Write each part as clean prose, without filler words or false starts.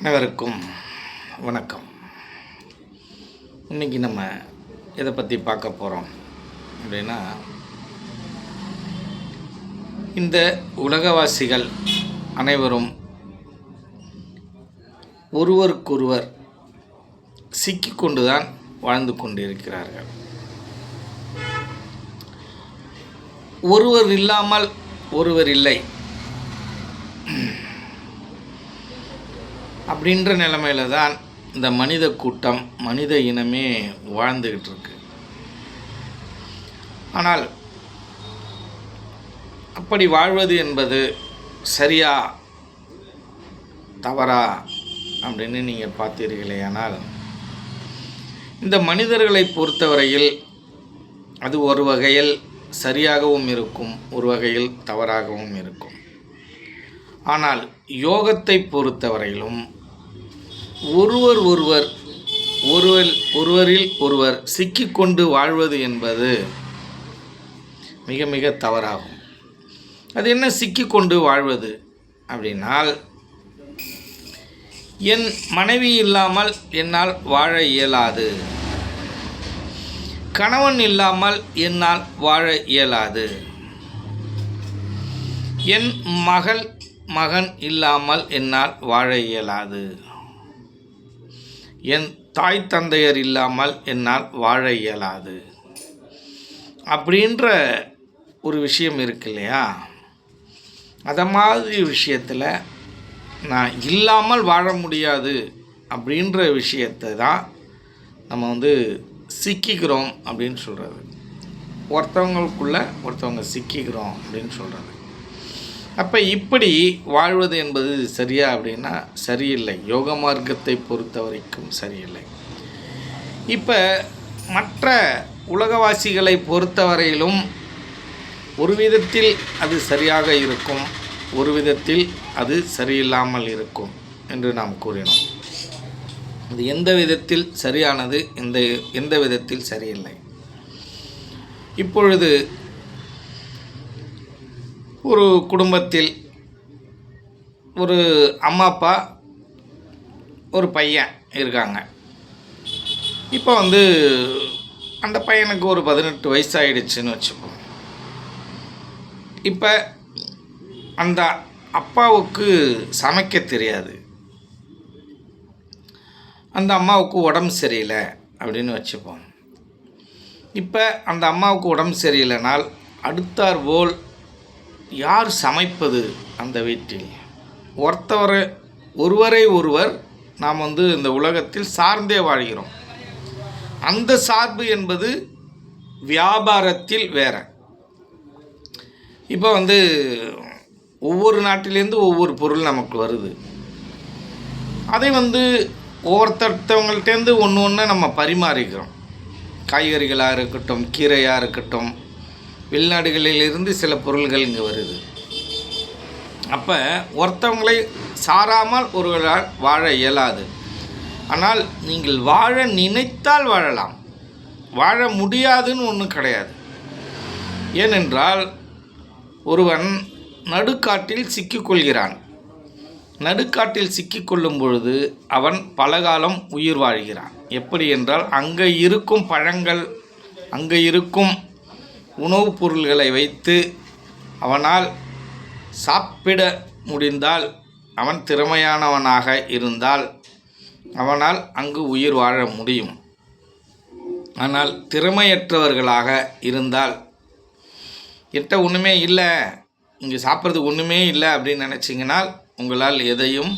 அனைவருக்கும் வணக்கம். இன்றைக்கி நம்ம எதை பற்றி பார்க்க போகிறோம் அப்படின்னா, இந்த உலகவாசிகள் அனைவரும் ஒருவருக்கொருவர் சிக்கிக்கொண்டு தான் வாழ்ந்து கொண்டிருக்கிறார்கள். ஒருவர் இல்லாமல் ஒருவர் இல்லை அப்படின்ற நிலைமையில தான் இந்த மனித கூட்டம், மனித இனமே வாழ்ந்துக்கிட்டு இருக்கு. ஆனால் அப்படி வாழ்வது என்பது சரியா தவறா அப்படின்னு நீங்கள் பார்த்தீர்களே, ஆனால் இந்த மனிதர்களை பொறுத்தவரையில் அது ஒரு வகையில் சரியாகவும் இருக்கும், ஒரு வகையில் தவறாகவும் இருக்கும். ஆனால் யோகத்தை பொறுத்தவரையிலும் ஒருவரில் ஒருவர் சிக்கிக்கொண்டு வாழ்வது என்பது மிக மிக தவறாகும். அது என்ன சிக்கிக்கொண்டு வாழ்வது அப்படின்னால், என் மனைவி இல்லாமல் என்னால் வாழ இயலாது, கணவன் இல்லாமல் என்னால் வாழ இயலாது, என் மகன் இல்லாமல் என்னால் வாழ இயலாது, என் தாய் தந்தையர் இல்லாமல் என்னால் வாழ இயலாது அப்படின்ற ஒரு விஷயம் இருக்கு இல்லையா? அதை மாதிரி விஷயத்தில் நான் இல்லாமல் வாழ முடியாது அப்படின்ற விஷயத்தை தான் நம்ம சிக்கிக்கிறோம் அப்படின்னு சொல்கிறது. ஒருத்தவங்களுக்குள்ளே ஒருத்தவங்க சிக்கிக்கிறோம் அப்படின்னு சொல்கிறது. அப்போ இப்படி வாழ்வது என்பது சரியா அப்படின்னா சரியில்லை. யோக மார்க்கத்தை பொறுத்த வரைக்கும் சரியில்லை. இப்போ மற்ற உலகவாசிகளை பொறுத்தவரையிலும் ஒரு விதத்தில் அது சரியாக இருக்கும், ஒரு விதத்தில் அது சரியில்லாமல் இருக்கும் என்று நாம் கூறினோம். இது எந்த விதத்தில் சரியானது, எந்த விதத்தில் சரியில்லை. இப்பொழுது ஒரு குடும்பத்தில் ஒரு அம்மா அப்பா ஒரு பையன் இருக்காங்க. இப்போ அந்த பையனுக்கு ஒரு 18 வயசு ஆகிடுச்சுன்னு வச்சுப்போம். இப்போ அந்த அப்பாவுக்கு சமைக்க தெரியாது, அந்த அம்மாவுக்கு உடம்பு சரியில்லை அப்படின்னு வச்சுப்போம். இப்போ அந்த அம்மாவுக்கு உடம்பு சரியில்லைனால் அடுத்தார் போல் யார் சமைப்பது? அந்த வீட்டில் ஒருவரை ஒருவர் நாம் இந்த உலகத்தில் சார்ந்தே வாழ்கிறோம். அந்த சார்பு என்பது வியாபாரத்தில் வேற. இப்போ ஒவ்வொரு நாட்டிலேருந்து ஒவ்வொரு பொருள் நமக்கு வருது. அதை ஒவ்வொருத்தவங்கள்ட்டேருந்து ஒன்று நம்ம பரிமாறிக்கிறோம். காய்கறிகளாக இருக்கட்டும், கீரையாக இருக்கட்டும், வெளிநாடுகளிலிருந்து சில பொருள்கள் இங்கே வருது. அப்போ ஒருத்தவங்களை சாராமல் ஒருவரால் வாழ இயலாது. ஆனால் நீங்கள் வாழ நினைத்தால் வாழலாம், வாழ முடியாதுன்னு ஒன்றும் கிடையாது. ஏனென்றால் ஒருவன் நடுக்காட்டில் சிக்கிக்கொள்கிறான். நடுக்காட்டில் சிக்கிக்கொள்ளும் பொழுது அவன் பலகாலம் உயிர் வாழ்கிறான். எப்படி என்றால், அங்கே இருக்கும் பழங்கள், அங்கே இருக்கும் உணவுப் பொருள்களை வைத்து அவனால் சாப்பிட முடிந்தால், அவன் திறமையானவனாக இருந்தால் அவனால் அங்கு உயிர் வாழ முடியும். ஆனால் திறமையற்றவர்களாக இருந்தால், என்கிட்ட ஒன்றுமே இல்லை, இங்கே சாப்பிட்றதுக்கு ஒன்றுமே இல்லை அப்படின்னு நினச்சிங்கனால் உங்களால் எதையும்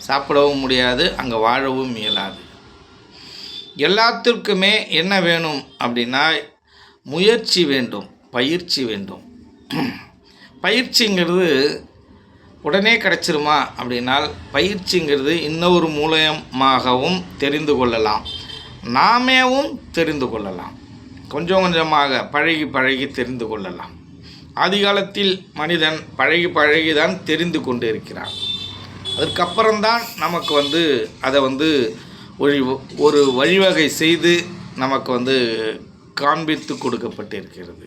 சாப்பிடவும் முடியாது, அங்கே வாழவும் இயலாது. எல்லாத்திற்குமே என்ன வேணும் அப்படின்னா முயற்சி வேண்டும், பயிற்சி வேண்டும். பயிற்சிங்கிறது உடனே கிடச்சிருமா அப்படின்னால், பயிற்சிங்கிறது இன்னொரு மூலமாகவும் தெரிந்து கொள்ளலாம், நாமேவும் தெரிந்து கொள்ளலாம். கொஞ்சம் கொஞ்சமாக பழகி பழகி தெரிந்து கொள்ளலாம். ஆதிகாலத்தில் மனிதன் பழகி பழகி தான் தெரிந்து கொண்டு இருக்கிறான். அதுக்கப்புறம்தான் நமக்கு அதை ஒரு வழிவகை செய்து நமக்கு காண்பித்து கொடுக்கப்பட்டிருக்கிறது.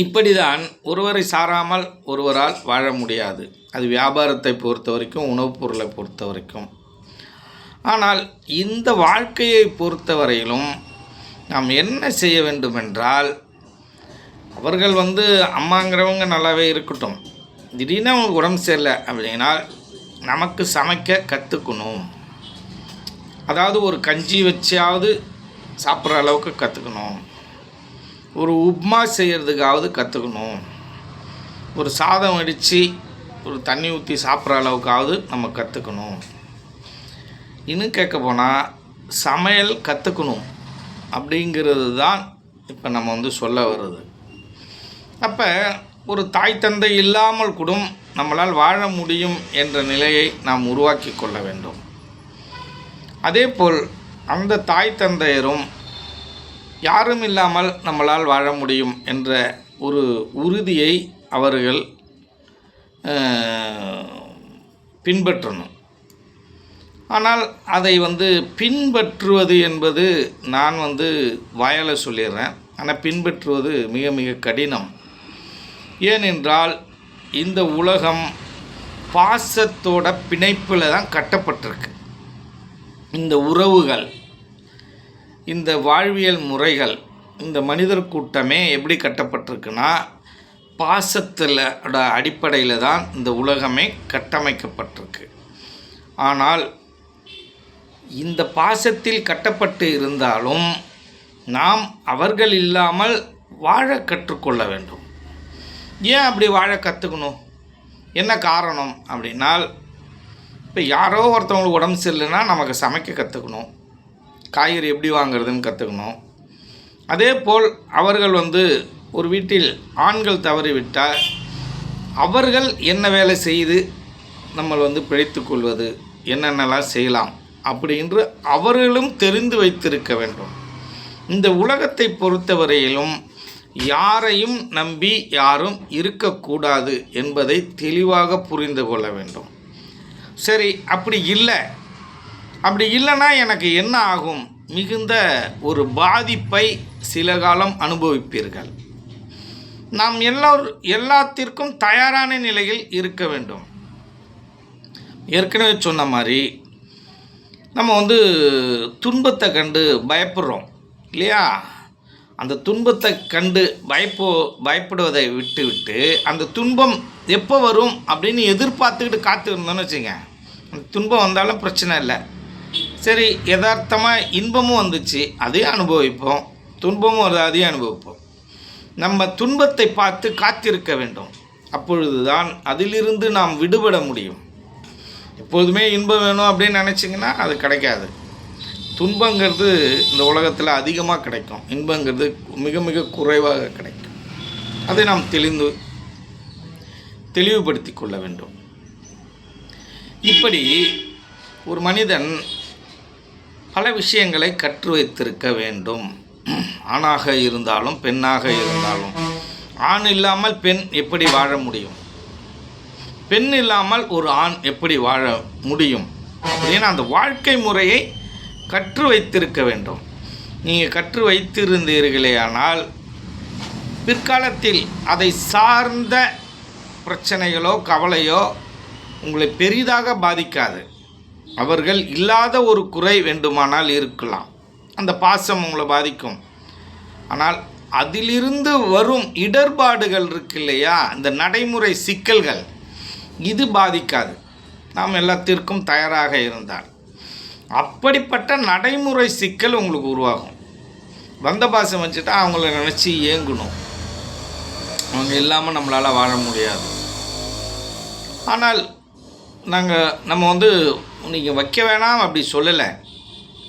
இப்படிதான் ஒருவரை சாராமல் ஒருவரால் வாழ முடியாது. அது வியாபாரத்தை பொறுத்த வரைக்கும், உணவுப் பொருளை பொறுத்த வரைக்கும். ஆனால் இந்த வாழ்க்கையை பொறுத்தவரையிலும் நாம் என்ன செய்ய வேண்டுமென்றால், அவர்கள் அம்மாங்கிறவங்க நல்லாவே இருக்கட்டும், திடீர்னு அவங்களுக்கு உடம்பு சரியில்லை அப்படின்னா நமக்கு சமைக்க கற்றுக்கணும். அதாவது ஒரு கஞ்சி வச்சாவது சாப்பிட்ற அளவுக்கு கற்றுக்கணும், ஒரு உப்மா செய்கிறதுக்காவது கற்றுக்கணும், ஒரு சாதம் வடித்து ஒரு தண்ணி ஊற்றி சாப்பிட்ற அளவுக்காவது நம்ம கற்றுக்கணும். இன்னும் கேட்க போனால் சமையல் கற்றுக்கணும் அப்படிங்கிறது தான் இப்போ நம்ம சொல்ல வருது. அப்போ ஒரு தாய் தந்தை இல்லாமல் கூட நம்மளால் வாழ முடியும் என்ற நிலையை நாம் உருவாக்கி கொள்ள வேண்டும். அதேபோல் அந்த தாய் தந்தையரும் யாரும் இல்லாமல் நம்மளால் வாழ முடியும் என்ற ஒரு உறுதியை அவர்கள் பின்பற்றணும். ஆனால் அதை பின்பற்றுவது என்பது நான் வாயால் சொல்லிடுறேன், ஆனால் பின்பற்றுவது மிக மிக கடினம். ஏனென்றால் இந்த உலகம் பாசத்தோட பிணைப்பில் தான் கட்டப்பட்டிருக்கு. இந்த உறவுகள், இந்த வாழ்வியல் முறைகள், இந்த மனிதர் கூட்டமே எப்படி கட்டப்பட்டிருக்குன்னா பாசத்தில் அடிப்படையில் தான் இந்த உலகமே கட்டமைக்கப்பட்டிருக்கு. ஆனால் இந்த பாசத்தில் கட்டப்பட்டு இருந்தாலும் நாம் அவர்கள் இல்லாமல் வாழ கற்றுக்கொள்ள வேண்டும். ஏன் அப்படி வாழ கற்றுக்கணும்? என்ன காரணம் அப்படின்னால், இப்போ யாரோ ஒருத்தவங்களுக்கு உடம்பு சரியில்லைன்னா நமக்கு சமைக்க கற்றுக்கணும், காய்கறி எப்படி வாங்குறதுன்னு கற்றுக்கணும். அதே போல் அவர்கள் ஒரு வீட்டில் ஆண்கள் தவறிவிட்டால் அவர்கள் என்ன வேலை செய்து நம்ம பிழைத்து கொள்வது, என்னென்னலாம் செய்யலாம் அப்படின்று அவர்களும் தெரிந்து வைத்திருக்க வேண்டும். இந்த உலகத்தை பொறுத்தவரையிலும் யாரையும் நம்பி யாரும் இருக்கக்கூடாது என்பதை தெளிவாக புரிந்து கொள்ள வேண்டும். சரி, அப்படி இல்லைன்னா எனக்கு என்ன ஆகும்? மிகுந்த ஒரு பாதிப்பை சில காலம் அனுபவிப்பீர்கள். நாம் எல்லாத்திற்கும் தயாரான நிலையில் இருக்க வேண்டும். ஏற்கனவே சொன்ன மாதிரி நம்ம துன்பத்தை கண்டு பயப்படுறோம் இல்லையா? அந்த துன்பத்தை கண்டு பயப்படுவதை விட்டு அந்த துன்பம் எப்போ வரும் அப்படின்னு எதிர்பார்த்துக்கிட்டு காத்து இருந்தோன்னு வச்சுங்க, அந்த துன்பம் வந்தாலும் பிரச்சனை இல்லை. சரி, யதார்த்தமாக இன்பமும் வந்துச்சு, அதையும் அனுபவிப்போம், துன்பமும் வருது, அதையும் அனுபவிப்போம். நம்ம துன்பத்தை பார்த்து காத்திருக்க வேண்டும். அப்பொழுது தான் அதிலிருந்து நாம் விடுபட முடியும். எப்போதுமே இன்பம் வேணும் அப்படின்னு நினச்சிங்கன்னா அது கிடைக்காது. துன்பங்கிறது இந்த உலகத்தில் அதிகமாக கிடைக்கும், இன்பங்கிறது மிக மிக குறைவாக கிடைக்கும். அதை நாம் தெளிவுபடுத்தி கொள்ள வேண்டும். இப்படி ஒரு மனிதன் பல விஷயங்களை கற்று வைத்திருக்க வேண்டும். ஆணாக இருந்தாலும் பெண்ணாக இருந்தாலும். ஆண் இல்லாமல் பெண் எப்படி வாழ முடியும்? பெண் இல்லாமல் ஒரு ஆண் எப்படி வாழ முடியும் அப்படின்னு அந்த வாழ்க்கை முறையை கற்று வைத்திருக்க வேண்டும். நீங்கள் கற்று வைத்திருந்தீர்களே ஆனால் பிற்காலத்தில் அதை சார்ந்த பிரச்சனைகளோ கவலையோ உங்களை பெரிதாக பாதிக்காது. அவர்கள் இல்லாத ஒரு குறை வேண்டுமானால் இருக்கலாம், அந்த பாசம் உங்களை பாதிக்கும். ஆனால் அதிலிருந்து வரும் இடர்பாடுகள் இருக்கு இல்லையா, இந்த நடைமுறை சிக்கல்கள், இது பாதிக்காது நாம் எல்லாத்திற்கும் தயாராக இருந்தால். அப்படிப்பட்ட நடைமுறை சிக்கல் உங்களுக்கு உருவாகும். வந்த பாசம் வச்சுட்டா அவங்கள நினச்சி ஏங்கணும், அவங்க இல்லாமல் நம்மளால் வாழ முடியாது. ஆனால் நம்ம நீங்கள் வைக்க வேணாம் அப்படி சொல்லலை.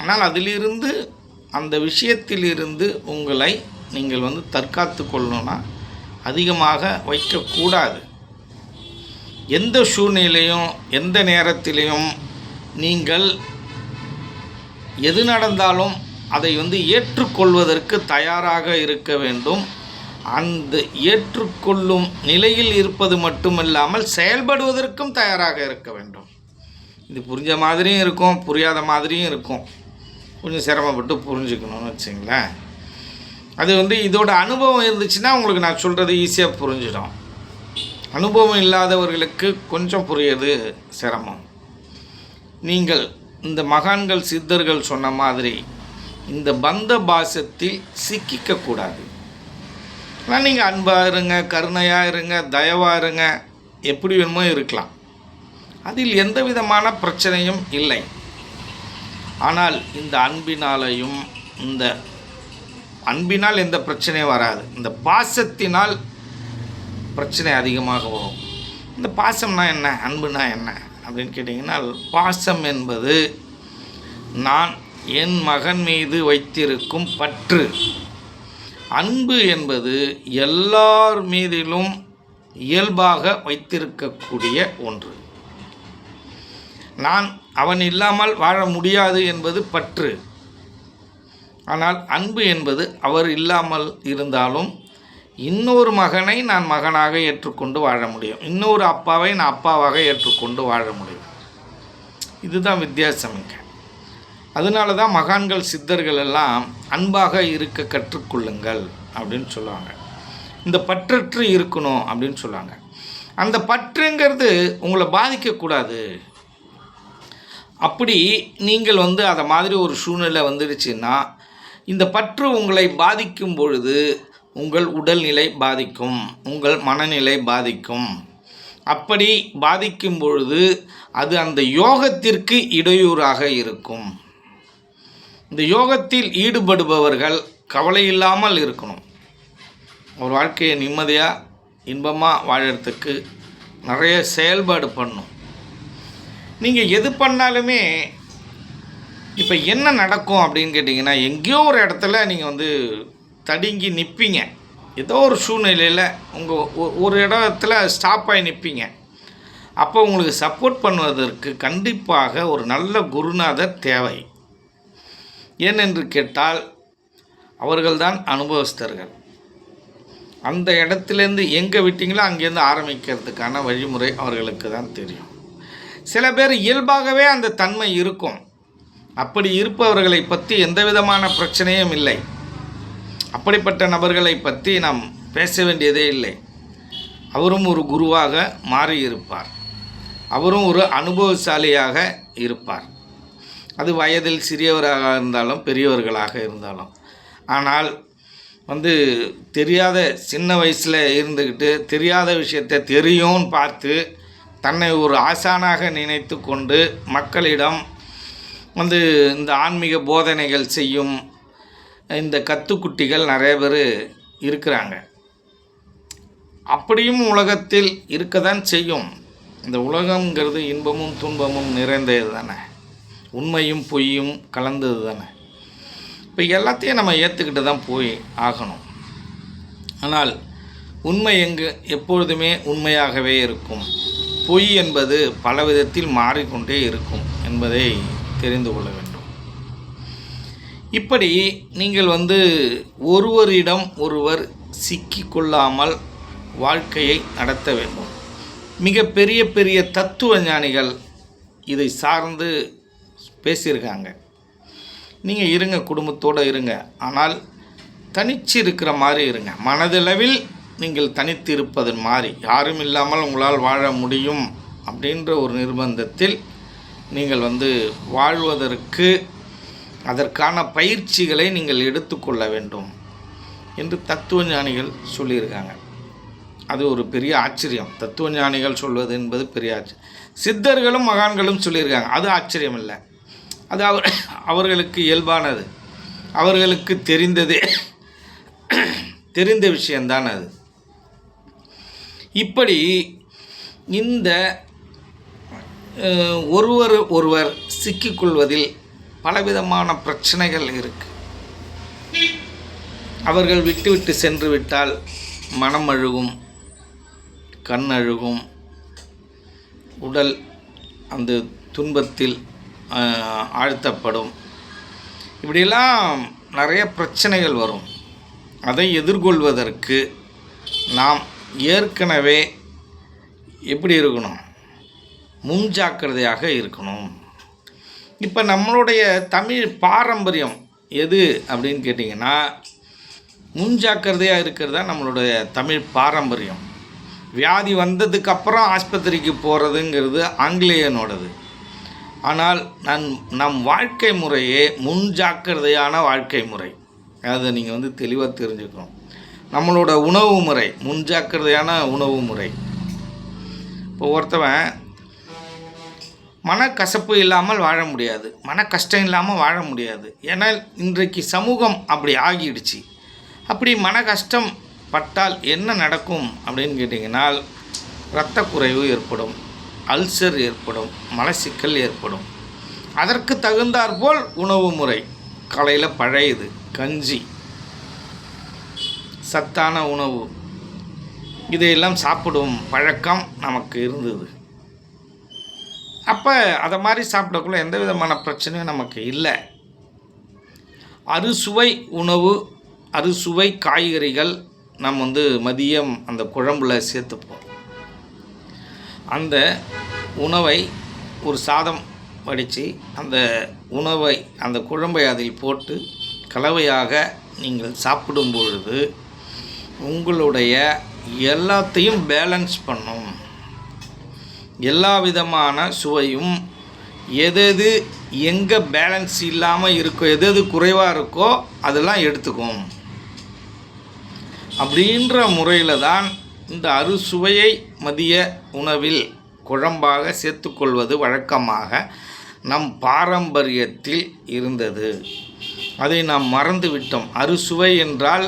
ஆனால் அதிலிருந்து, அந்த விஷயத்திலிருந்து உங்களை நீங்கள் தற்காத்து கொள்ளணும்னா அதிகமாக வைக்கக்கூடாது. எந்த சூழ்நிலையும் எந்த நேரத்திலையும் நீங்கள் எது நடந்தாலும் அதை ஏற்றுக்கொள்வதற்கு தயாராக இருக்க வேண்டும். அந்த ஏற்றுக்கொள்ளும் நிலையில் இருப்பது மட்டுமில்லாமல் செயல்படுவதற்கும் தயாராக இருக்க வேண்டும். இது புரிஞ்ச மாதிரியும் இருக்கும், புரியாத மாதிரியும் இருக்கும். கொஞ்சம் சிரமப்பட்டு புரிஞ்சுக்கணும்னு வச்சுங்களேன். அது இதோட அனுபவம் இருந்துச்சுன்னா உங்களுக்கு நான் சொல்கிறது ஈஸியாக புரிஞ்சிடும். அனுபவம் இல்லாதவர்களுக்கு கொஞ்சம் புரியுது சிரமம். நீங்கள் இந்த மகான்கள் சித்தர்கள் சொன்ன மாதிரி இந்த பந்த பாசத்தில் சிக்கிக்கக்கூடாது. ஆனால் நீங்கள் அன்பாக இருங்க, கருணையாக இருங்க, தயவாக இருங்க, எப்படி வேணுமோ இருக்கலாம். அதில் எந்த விதமான பிரச்சனையும் இல்லை. ஆனால் இந்த அன்பினால் எந்த பிரச்சனையும் வராது. இந்த பாசத்தினால் பிரச்சனை அதிகமாக வரும். இந்த பாசம்னா என்ன, அன்புனா என்ன அப்படின்னு கேட்டிங்கன்னா, பாசம் என்பது நான் என் மகன் மீது வைத்திருக்கும் பற்று. அன்பு என்பது எல்லார் மீதிலும் இயல்பாக வைத்திருக்கக்கூடிய ஒன்று. நான் அவன் இல்லாமல் வாழ முடியாது என்பது பற்று. ஆனால் அன்பு என்பது அவர் இல்லாமல் இருந்தாலும் இன்னொரு மகனை நான் மகனாக ஏற்றுக்கொண்டு வாழ முடியும், இன்னொரு அப்பாவை நான் அப்பாவாக ஏற்றுக்கொண்டு வாழ முடியும். இதுதான் வித்தியாசம் இங்கே. அதனால தான் மகான்கள் சித்தர்கள் எல்லாம் அன்பாக இருக்க கற்றுக்கொள்ளுங்கள் அப்படின்னு சொல்லுவாங்க. இந்த பற்றற்று இருக்கணும் அப்படின்னு சொல்லுவாங்க. அந்த பற்றுங்கிறது உங்களை பாதிக்கக்கூடாது. அப்படி நீங்கள் அதை மாதிரி ஒரு சூழ்நிலை வந்துடுச்சுன்னா, இந்த பற்று உங்களை பாதிக்கும் பொழுது உங்கள் உடல்நிலை பாதிக்கும், உங்கள் மனநிலை பாதிக்கும். அப்படி பாதிக்கும் பொழுது அது அந்த யோகத்திற்கு இடையூறாக இருக்கும். இந்த யோகத்தில் ஈடுபடுபவர்கள் கவலை இல்லாமல் இருக்கணும். ஒரு வாழ்க்கையை நிம்மதியாக இன்பமாக வாழறதுக்கு நிறைய செயல்பாடு பண்ணணும். நீங்கள் எது பண்ணாலுமே இப்போ என்ன நடக்கும் அப்படின்னு கேட்டிங்கன்னா, எங்கேயோ ஒரு இடத்துல நீங்கள் தடுங்கி நிற்பீங்க. ஏதோ ஒரு சூழ்நிலையில் ஒரு இடத்துல ஸ்டாப் ஆகி நிற்பீங்க. அப்போ உங்களுக்கு சப்போர்ட் பண்ணுவதற்கு கண்டிப்பாக ஒரு நல்ல குருநாதர் தேவை. ஏனென்று கேட்டால் அவர்கள்தான் அனுபவஸ்தர்கள். அந்த இடத்துலேருந்து எங்கே விட்டீங்களோ அங்கேருந்து ஆரம்பிக்கிறதுக்கான வழிமுறை அவர்களுக்கு தான் தெரியும். சில பேர் இயல்பாகவே அந்த தன்மை இருக்கும். அப்படி இருப்பவர்களை பற்றி எந்த விதமான பிரச்சனையும் இல்லை. அப்படிப்பட்ட நபர்களை பற்றி நாம் பேச வேண்டியதே இல்லை. அவரும் ஒரு குருவாக மாறியிருப்பார். அவரும் ஒரு அனுபவசாலியாக இருப்பார். அது வயதில் சிறியவராக இருந்தாலும் பெரியவர்களாக இருந்தாலும். ஆனால் தெரியாத சின்ன வயசில் இருந்துக்கிட்டு தெரியாத விஷயத்தை தெரியும்னு பார்த்து தன்னை ஒரு ஆசானாக நினைத்து கொண்டு மக்களிடம் இந்த ஆன்மீக போதனைகள் செய்யும் இந்த கத்துக்குட்டிகள் நிறைய பேர் இருக்கிறாங்க. அப்படியும் உலகத்தில் இருக்க தான் செய்யும். இந்த உலகங்கிறது இன்பமும் துன்பமும் நிறைந்தது தானே, உண்மையும் பொய்யும் கலந்தது தானே. இப்போ எல்லாத்தையும் நம்ம ஏற்றுக்கிட்டு தான் போய் ஆகணும். ஆனால் உண்மை எப்பொழுதுமே உண்மையாகவே இருக்கும். பொய் என்பது பல விதத்தில் மாறிக்கொண்டே இருக்கும் என்பதை தெரிந்து கொள்ள வேண்டும். இப்படி நீங்கள் ஒருவரிடம் ஒருவர் சிக்கிக்கொள்ளாமல் வாழ்க்கையை நடத்த வேண்டும். மிக பெரிய பெரிய தத்துவ ஞானிகள் இதை சார்ந்து பேசியிருக்காங்க. நீங்கள் இருங்க, குடும்பத்தோடு இருங்க, ஆனால் தனிச்சு இருக்கிற மாதிரி இருங்க. மனதளவில் நீங்கள் தனித்து இருப்பதன் மாதிரி, யாரும் இல்லாமல் உங்களால் வாழ முடியும் அப்படின்ற ஒரு நிர்பந்தத்தில் நீங்கள் வாழ்வதற்கு அதற்கான பயிற்சிகளை நீங்கள் எடுத்துக்கொள்ள வேண்டும் என்று தத்துவ ஞானிகள் சொல்லியிருக்காங்க. அது ஒரு பெரிய ஆச்சரியம். தத்துவ ஞானிகள் சொல்வது என்பது பெரிய ஆச்சரியம். சித்தர்களும் மகான்களும் சொல்லியிருக்காங்க, அது ஆச்சரியம் இல்லை. அது அவர்களுக்கு இயல்பானது, அவர்களுக்கு தெரிந்த விஷயந்தான் அது. இப்படி இந்த ஒருவர் சிக்கிக்கொள்வதில் பலவிதமான பிரச்சனைகள் இருக்குது. அவர்கள் விட்டு சென்று விட்டால் மனம் அழுகும், கண் அழுகும், உடல் அந்த துன்பத்தில் ஆழ்த்தப்படும். இப்படியெல்லாம் நிறைய பிரச்சனைகள் வரும். அதை எதிர்கொள்வதற்கு நாம் ஏற்கனவே எப்படி இருக்கணும், முன்ஜாக்கிரதையாக இருக்கணும். இப்போ நம்மளுடைய தமிழ் பாரம்பரியம் எது அப்படின்னு கேட்டிங்கன்னா, முன்ஜாக்கிரதையாக இருக்கிறது தான் நம்மளுடைய தமிழ் பாரம்பரியம். வியாதி வந்ததுக்கப்புறம் ஆஸ்பத்திரிக்கு போகிறதுங்கிறது ஆங்கிலேயனோடது. ஆனால் நம் வாழ்க்கை முறையே முன்ஜாக்கிரதையான வாழ்க்கை முறை. அதை நீங்கள் தெளிவாக தெரிஞ்சுக்கணும். நம்மளோட உணவு முறை முன்ஜாக்கிரதையான உணவு முறை. இப்போ ஒருத்தவன் மனக்கசப்பு இல்லாமல் வாழ முடியாது, மன கஷ்டம் இல்லாமல் வாழ முடியாது. ஏன்னால் இன்றைக்கு சமூகம் அப்படி ஆகிடுச்சு. அப்படி மன கஷ்டம் பட்டால் என்ன நடக்கும் அப்படின்னு கேட்டிங்கன்னால், இரத்த குறைவு ஏற்படும், அல்சர் ஏற்படும், மலச்சிக்கல் ஏற்படும். அதற்கு தகுந்தாற்போல் உணவு முறை. காலையில் பழையது கஞ்சி, சத்தான உணவு, இதையெல்லாம் சாப்பிடும் பழக்கம் நமக்கு இருந்தது. அப்போ அதை மாதிரி சாப்பிடக்குள்ள எந்த விதமான பிரச்சனையும் நமக்கு இல்லை. அறுசுவை உணவு, அறுசுவை காய்கறிகள் நம்ம மதியம் அந்த குழம்புல சேர்த்துப்போம். அந்த உணவை ஒரு சாதம் வடித்து அந்த உணவை அந்த குழம்பை அதில் போட்டு கலவையாக நீங்கள் சாப்பிடும் பொழுது உங்களுடைய எல்லாத்தையும் பேலன்ஸ் பண்ணும். எல்லா விதமான சுவையும் எது எங்கே பேலன்ஸ் இல்லாமல் இருக்கோ, எது குறைவாக இருக்கோ அதெல்லாம் எடுத்துக்கும். அப்படின்ற முறையில் தான் இந்த அறுசுவையை மதிய உணவில் குழம்பாக சேர்த்துக்கொள்வது வழக்கமாக நம் பாரம்பரியத்தில் இருந்தது. அதை நாம் மறந்துவிட்டோம். அறுசுவை என்றால்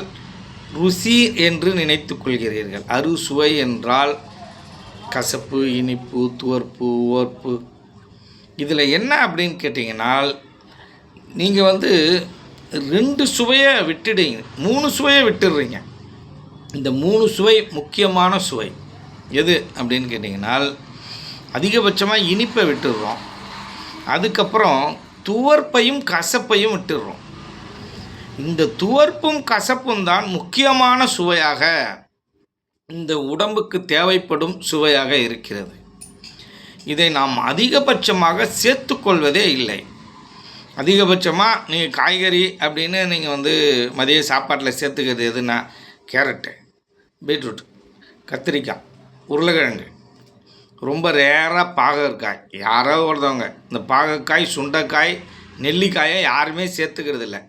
ருசி என்று நினைத்து கொள்கிறீர்கள். அறுசுவை என்றால் கசப்பு, இனிப்பு, துவர்ப்பு, ஓர்ப்பு. இதில் என்ன அப்படின்னு கேட்டிங்கன்னால், நீங்கள் 2 சுவையை விட்டுடுங்க, 3 சுவையை விட்டுடுறீங்க. இந்த 3 சுவை முக்கியமான சுவை எது அப்படின்னு கேட்டிங்கன்னால், அதிகபட்சமாக இனிப்பை விட்டுடுறோம், அதுக்கப்புறம் துவர்ப்பையும் கசப்பையும் விட்டுடுறோம். இந்த துவர்ப்பும் கசப்பும் தான் முக்கியமான சுவையாக இந்த உடம்புக்கு தேவைப்படும் சுவையாக இருக்கிறது. இதை நாம் அதிகபட்சமாக சேர்த்துக்கொள்வதே இல்லை. அதிகபட்சமாக நீங்கள் காய்கறி அப்படின்னு நீங்கள் மதிய சாப்பாட்டில் சேர்த்துக்கிறது எதுனா, கேரட்டு, பீட்ரூட், கத்திரிக்காய், உருளைக்கிழங்கு, ரொம்ப ரேராக பாகற்காய். யாரோ ஒருத்தவங்க இந்த பாகற்காய், சுண்டைக்காய், நெல்லிக்காயை யாருமே சேர்த்துக்கிறது இல்லை.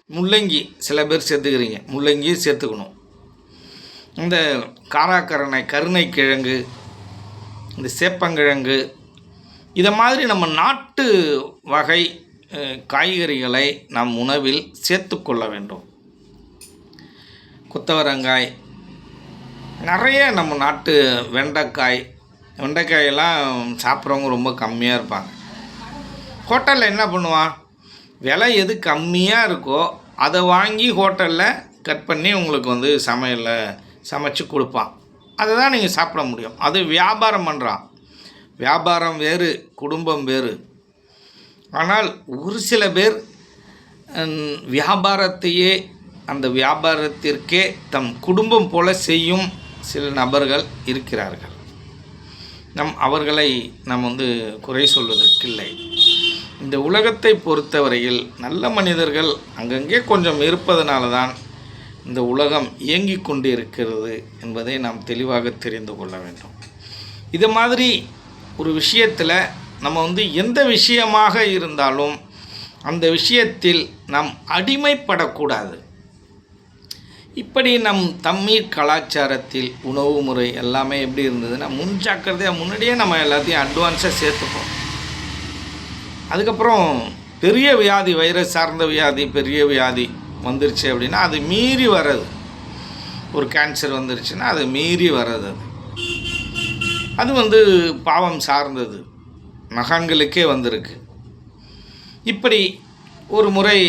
முள்ளங்கி சில பேர் சேர்த்துக்கிறீங்க, முள்ளங்கியும் சேர்த்துக்கணும். இந்த காராக்கரணை, கருணைக்கிழங்கு, இந்த சேப்பங்கிழங்கு, இதை மாதிரி நம்ம நாட்டு வகை காய்கறிகளை நம் உணவில் சேர்த்துக்கொள்ள வேண்டும். கொத்தவரங்காய், நிறைய நம்ம நாட்டு வெண்டைக்காயெல்லாம் சாப்பிட்றவங்க ரொம்ப கம்மியாக இருப்பாங்க. ஹோட்டலில் என்ன பண்ணுவான், விலை எது கம்மியாக இருக்கோ அதை வாங்கி ஹோட்டலில் கட் பண்ணி உங்களுக்கு சமையலில் சமைச்சு கொடுப்பான். அதை தான் நீங்கள் சாப்பிட முடியும். அது வியாபாரம் பண்ணுறான். வியாபாரம் வேறு, குடும்பம் வேறு. ஆனால் ஒரு சில பேர் வியாபாரத்தையே, அந்த வியாபாரத்திற்கே தம் குடும்பம் போல செய்யும் சில நபர்கள் இருக்கிறார்கள். அவர்களை நாம் குறை சொல்வதற்கில்லை. இந்த உலகத்தை பொறுத்தவரையில் நல்ல மனிதர்கள் அங்கங்கே கொஞ்சம் இருப்பதனால தான் இந்த உலகம் இயங்கிக் கொண்டு இருக்கிறது என்பதை நாம் தெளிவாக தெரிந்து கொள்ள வேண்டும். இது மாதிரி ஒரு விஷயத்தில் நம்ம எந்த விஷயமாக இருந்தாலும் அந்த விஷயத்தில் நாம் அடிமைப்படக்கூடாது. இப்படி நம் தமிழ் கலாச்சாரத்தில் உணவு முறை எல்லாமே எப்படி இருந்ததுன்னா, முன்ஜாக்கிரதையாக முன்னாடியே நம்ம எல்லாத்தையும் அட்வான்ஸாக சேர்த்துப்போம். அதுக்கப்புறம் பெரிய வியாதி, வைரஸ் சார்ந்த வியாதி, பெரிய வியாதி வந்துருச்சு அப்படின்னா அது மீறி வர்றது. ஒரு கேன்சர் வந்துருச்சுன்னா அது மீறி வர்றது. அது பாவம் சார்ந்தது, மகான்களுக்கே வந்திருக்கு. இப்படி ஒரு முறை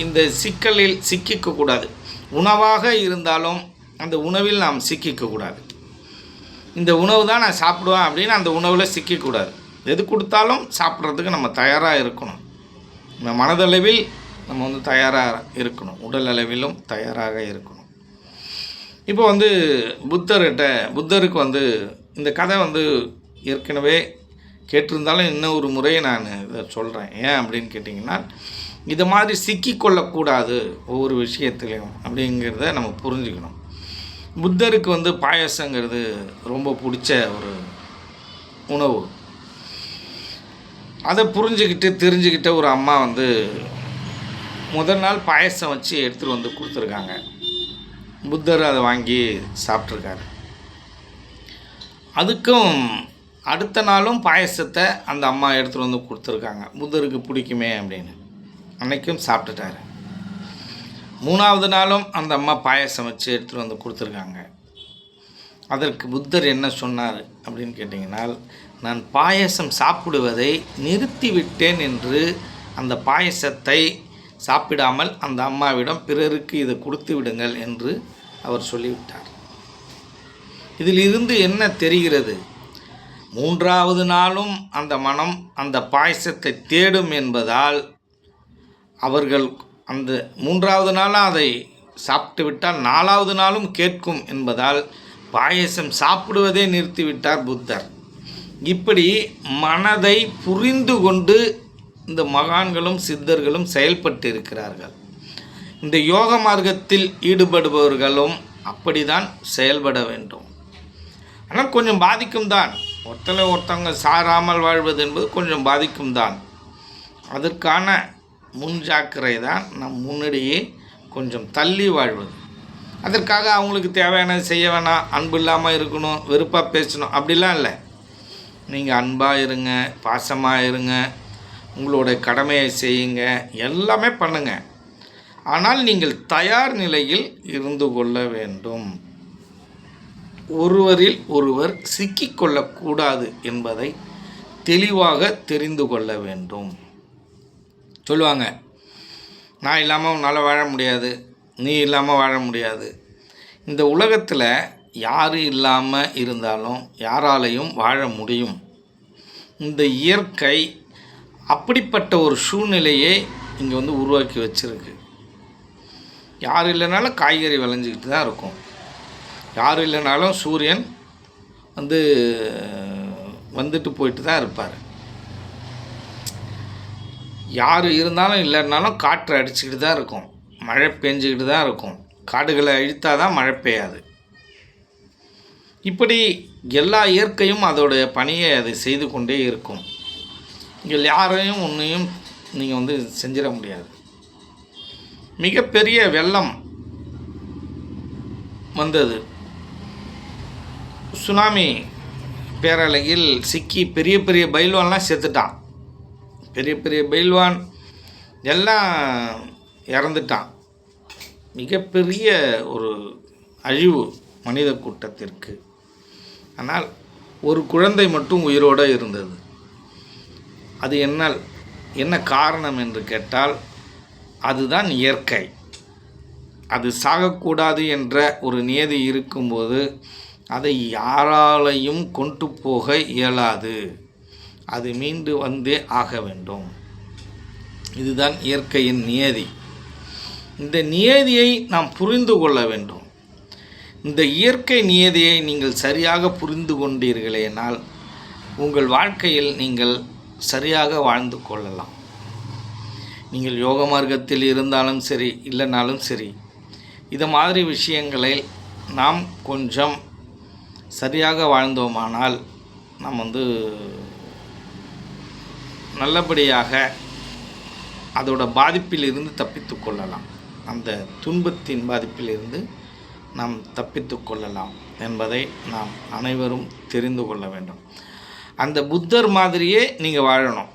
இந்த சிக்கலில் சிக்கிக்கக்கூடாது. உணவாக இருந்தாலும் அந்த உணவில் நாம் சிக்கிக்கக்கூடாது. இந்த உணவு தான் நான் சாப்பிடுவேன் அப்படின்னு அந்த உணவில் சிக்கக்கூடாது. எது கொடுத்தாலும் சாப்பிட்றதுக்கு நம்ம தயாராக இருக்கணும். நம்ம மனதளவில் நம்ம தயாராக இருக்கணும், உடல் அளவிலும் தயாராக இருக்கணும். இப்போ புத்தருக்கு இந்த கதை ஏற்கனவே கேட்டிருந்தாலும் இன்னும் ஒரு முறை நான் இதை சொல்கிறேன். ஏன் அப்படின்னு கேட்டிங்கன்னா, இது மாதிரி சிக்கிக்கொள்ளக்கூடாது ஒவ்வொரு விஷயத்துலையும் அப்படிங்கிறத நம்ம புரிஞ்சுக்கணும். புத்தருக்கு பாயசங்கிறது ரொம்ப பிடிச்ச ஒரு உணவு. அதை புரிஞ்சுக்கிட்டு தெரிஞ்சுக்கிட்ட ஒரு அம்மா முதல் நாள் பாயசம் வச்சு எடுத்துகிட்டு கொடுத்துருக்காங்க. புத்தர் அதை வாங்கி சாப்பிட்ருக்காரு. அதுக்கும் அடுத்த நாளும் பாயசத்தை அந்த அம்மா எடுத்துகிட்டு கொடுத்துருக்காங்க. புத்தருக்கு பிடிக்குமே அப்படின்னு அன்றைக்கும் சாப்பிட்டுட்டாரு. 3வது நாளும் அந்த அம்மா பாயசம் வச்சு எடுத்துகிட்டு கொடுத்துருக்காங்க. அதற்கு புத்தர் என்ன சொன்னார் அப்படின்னு கேட்டிங்கன்னா, நான் பாயசம் சாப்பிடுவதை நிறுத்திவிட்டேன் என்று அந்த பாயசத்தை சாப்பிடாமல் அந்த அம்மாவிடம் பிறருக்கு இதை கொடுத்து விடுங்கள் என்று அவர் சொல்லிவிட்டார். இதிலிருந்து என்ன தெரிகிறது? 3வது நாளும் அந்த மனம் அந்த பாயசத்தை தேடும் என்பதால் அவர்கள் அந்த 3வது நாளும் அதை சாப்பிட்டு விட்டால் 4வது நாளும் கேட்கும் என்பதால் பாயசம் சாப்பிடுவதே நிறுத்திவிட்டார் புத்தர். இப்படி மனதை புரிந்து கொண்டு இந்த மகான்களும் சித்தர்களும் செயல்பட்டு இருக்கிறார்கள். இந்த யோக மார்க்கத்தில் ஈடுபடுபவர்களும் அப்படிதான் செயல்பட வேண்டும். ஆனால் கொஞ்சம் பாதிக்கும் தான். ஒருத்தவங்க சாராமல் வாழ்வது என்பது கொஞ்சம் பாதிக்கும் தான். அதற்கான முன்ஜாக்கிரதை தான் நம் முன்னாடியே கொஞ்சம் தள்ளி வாழ்வது. அதற்காக அவங்களுக்கு தேவையானது செய்ய வேணாம், அன்பு இல்லாமல் இருக்கணும், வெறுப்பாக பேசணும் அப்படிலாம் இல்லை. நீங்கள் அன்பாக இருங்க, பாசமாக இருங்க, உங்களோட கடமையை செய்யுங்க, எல்லாமே பண்ணுங்கள். ஆனால் நீங்கள் தயார் நிலையில் இருந்து கொள்ள வேண்டும். ஒருவரில் ஒருவர் சிக்கிக்கொள்ளக்கூடாது என்பதை தெளிவாக தெரிந்து கொள்ள வேண்டும். சொல்லுவாங்க, நான் இல்லாமல் உன்னால் வாழ முடியாது, நீ இல்லாமல் வாழ முடியாது. இந்த உலகத்தில் யார் இல்லாமல் இருந்தாலும் யாராலையும் வாழ முடியும். இந்த இயற்கை அப்படிப்பட்ட ஒரு சூழ்நிலையை இங்கே உருவாக்கி வச்சுருக்கு. யார் இல்லைனாலும் காய்கறி விளைஞ்சிக்கிட்டு தான் இருக்கும். யார் இல்லைனாலும் சூரியன் வந்துட்டு போயிட்டு தான் இருப்பார். யார் இருந்தாலும் இல்லைனாலும் காற்று அடிச்சுக்கிட்டு தான் இருக்கும், மழை பெஞ்சிக்கிட்டு தான் இருக்கும். காடுகளை அழித்தால் தான் மழை பெய்யாது. இப்படி எல்லா இயற்கையும் அதோடைய பணியை அதை செய்து கொண்டே இருக்கும். இங்கே யாரையும் ஒன்றையும் நீங்கள் செஞ்சிட முடியாது. மிகப்பெரிய வெள்ளம் வந்தது. சுனாமி பேரலையில் சிக்கி பெரிய பெரிய பைல்வான்லாம் செத்துட்டான். பெரிய பெரிய பைல்வான் எல்லாம் இறந்துட்டான். மிகப்பெரிய ஒரு அழிவு மனித கூட்டத்திற்கு. ஆனால் ஒரு குழந்தை மட்டும் உயிரோடு இருந்தது. அது என்ன காரணம் என்று கேட்டால், அதுதான் இயற்கை. அது சாகக்கூடாது என்ற ஒரு நியதி இருக்கும்போது அதை யாராலையும் கொண்டு போக இயலாது. அது மீண்டு வந்தே ஆக வேண்டும். இதுதான் இயற்கையின் நியதி. இந்த நியதியை நாம் புரிந்து கொள்ள வேண்டும். இந்த இயற்கை நியதியை நீங்கள் சரியாக புரிந்து கொண்டீர்களேனால் உங்கள் வாழ்க்கையில் நீங்கள் சரியாக வாழ்ந்து கொள்ளலாம். நீங்கள் யோக மார்க்கத்தில் இருந்தாலும் சரி, இல்லைனாலும் சரி, இது மாதிரி விஷயங்களை நாம் கொஞ்சம் சரியாக வாழ்ந்தோமானால் நாம் நல்லபடியாக அதோட பாதிப்பில் இருந்து தப்பித்து கொள்ளலாம். அந்த துன்பத்தின் பாதிப்பில் இருந்து நாம் தப்பித்து கொள்ளலாம் என்பதை நாம் அனைவரும் தெரிந்து கொள்ள வேண்டும். அந்த புத்தர் மாதிரியே நீங்கள் வாழணும்.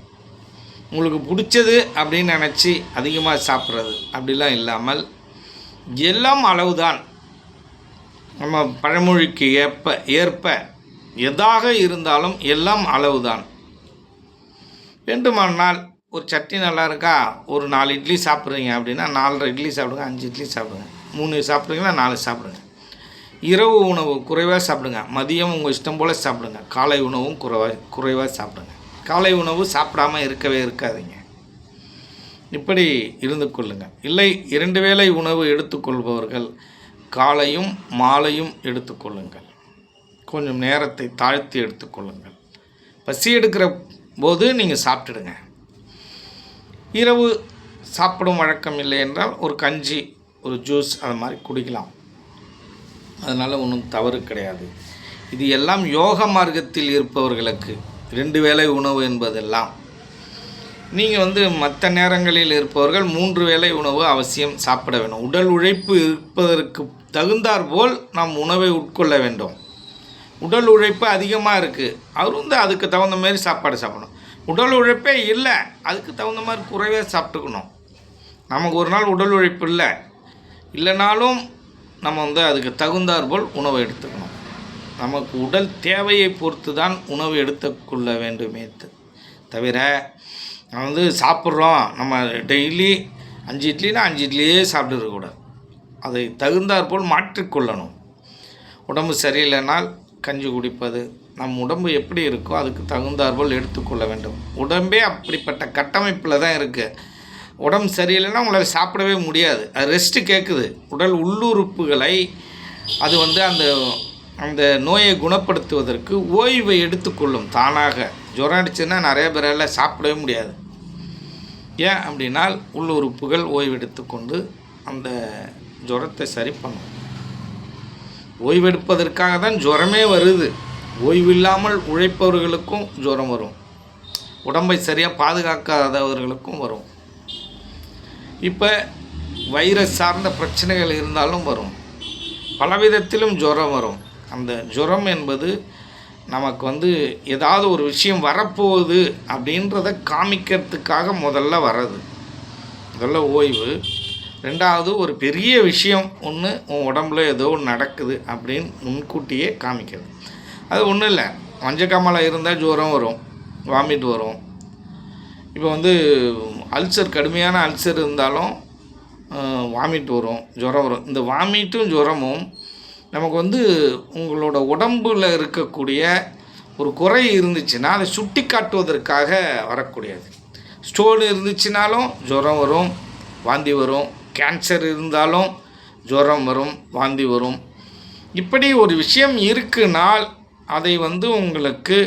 உங்களுக்கு பிடிச்சது அப்படின்னு நினச்சி அதிகமாக சாப்பிட்றது அப்படிலாம் இல்லாமல் எல்லாம் அளவுதான். நம்ம பழமொழிக்கு ஏற்ப எதாக இருந்தாலும் எல்லாம் அளவுதான். வேண்டுமானால் ஒரு சட்னி நல்லா இருக்கா, ஒரு 4 இட்லி சாப்பிட்றீங்க அப்படின்னா 4 இட்லி சாப்பிடுங்க, 5 இட்லி சாப்பிடுங்க, 3 சாப்பிட்றீங்கன்னா 4 சாப்பிடுங்க. இரவு உணவு குறைவாக சாப்பிடுங்க, மதியம் உங்கள் இஷ்டம் போல் சாப்பிடுங்க, காலை உணவும் குறைவாக சாப்பிடுங்க. காலை உணவு சாப்பிடாமல் இருக்கவே இருக்காதீங்க. இப்படி இருந்து கொள்ளுங்கள். இல்லை 2 வேளை உணவு எடுத்துக்கொள்பவர்கள் காலையும் மாலையும் எடுத்துக்கொள்ளுங்கள். கொஞ்சம் நேரத்தை தாழ்த்தி எடுத்துக்கொள்ளுங்கள். பசி எடுக்கிற போது நீங்கள் சாப்பிட்டுடுங்க. இரவு சாப்பிடும் வழக்கம் இல்லை என்றால் ஒரு கஞ்சி, ஒரு ஜூஸ் அது மாதிரி குடிக்கலாம். அதனால் ஒன்றும் தவறு கிடையாது. இது எல்லாம் யோக மார்க்கத்தில் இருப்பவர்களுக்கு 2 வேளை உணவு என்பதெல்லாம். நீங்கள் மற்ற நேரங்களில் இருப்பவர்கள் 3 வேளை உணவு அவசியம் சாப்பிட வேண்டும். உடல் உழைப்பு இருப்பதற்கு தகுந்தாற்போல் நாம் உணவை உட்கொள்ள வேண்டும். உடல் உழைப்பு அதிகமாக இருக்குது, அவர் அதுக்கு தகுந்த மாதிரி சாப்பாடு சாப்பிடணும். உடல் உழைப்பே இல்லை, அதுக்கு தகுந்த மாதிரி குறைவே சாப்பிட்டுக்கணும். நமக்கு ஒரு நாள் உடல் உழைப்பு இல்லைனாலும் நம்ம அதுக்கு தகுந்தாற்போல் உணவை எடுத்துக்கணும். நமக்கு உடல் தேவையை பொறுத்து தான் உணவு எடுத்துக்கொள்ள வேண்டுமே தவிர நம்ம சாப்பிட்றோம், நம்ம டெய்லி 5 இட்லினா 5 இட்லியே சாப்பிட்டுருக்கக்கூடாது. அதை தகுந்தாற்போல் மாற்றிக்கொள்ளணும். உடம்பு சரியில்லைனால் கஞ்சி குடிப்பது, நம் உடம்பு எப்படி இருக்கோ அதுக்கு தகுந்தாற்போல் எடுத்துக்கொள்ள வேண்டும். உடம்பே அப்படிப்பட்ட கட்டமைப்பில் தான் இருக்குது. உடம்பு சரியில்லைன்னா உங்களை சாப்பிடவே முடியாது. அது ரெஸ்ட்டு கேட்குது. உடல் உள்ளுறுப்புகளை அது அந்த அந்த நோயை குணப்படுத்துவதற்கு ஓய்வை எடுத்துக்கொள்ளும் தானாக. ஜுரம் அடிச்சுன்னா நிறைய பேரால் சாப்பிடவே முடியாது. ஏன் அப்படின்னால் உள்ளுறுப்புகள் ஓய்வு எடுத்துக்கொண்டு அந்த ஜுரத்தை சரி பண்ணும். ஓய்வெடுப்பதற்காக தான் ஜுரமே வருது. ஓய்வில்லாமல் உழைப்பவர்களுக்கும் ஜுரம் வரும், உடம்பை சரியாக பாதுகாக்காதவர்களுக்கும் வரும். இப்போ வைரஸ் சார்ந்த பிரச்சனைகள் இருந்தாலும் வரும், பலவிதத்திலும் ஜுரம் வரும். அந்த ஜுரம் என்பது நமக்கு ஏதாவது ஒரு விஷயம் வரப்போகுது அப்படின்றத காமிக்கிறதுக்காக முதல்ல வர்றது. முதல்ல ஓய்வு, ரெண்டாவது ஒரு பெரிய விஷயம் ஒன்று உன் உடம்புல ஏதோ ஒன்று நடக்குது அப்படின்னு முன்கூட்டியே காமிக்கிறது. அது ஒன்றும் இல்லை, மஞ்சக்காமலை இருந்தால் ஜுரம் வரும், வாமிட் வரும். இப்போ அல்சர், கடுமையான அல்சர் இருந்தாலும் வாமிட் வரும், ஜுரம் வரும். இந்த வாமிட்டும் ஜுரமும் நமக்கு உங்களோட உடம்பில் இருக்கக்கூடிய ஒரு குறை இருந்துச்சுன்னா அதை சுட்டி காட்டுவதற்காக வரக்கூடியது. ஸ்டோன் இருந்துச்சுனாலும் ஜுரம் வரும், வாந்தி வரும். கேன்சர் இருந்தாலும் ஜுரம் வரும், வாந்தி வரும். இப்படி ஒரு விஷயம் இருக்குனால் அதை உங்களுக்கு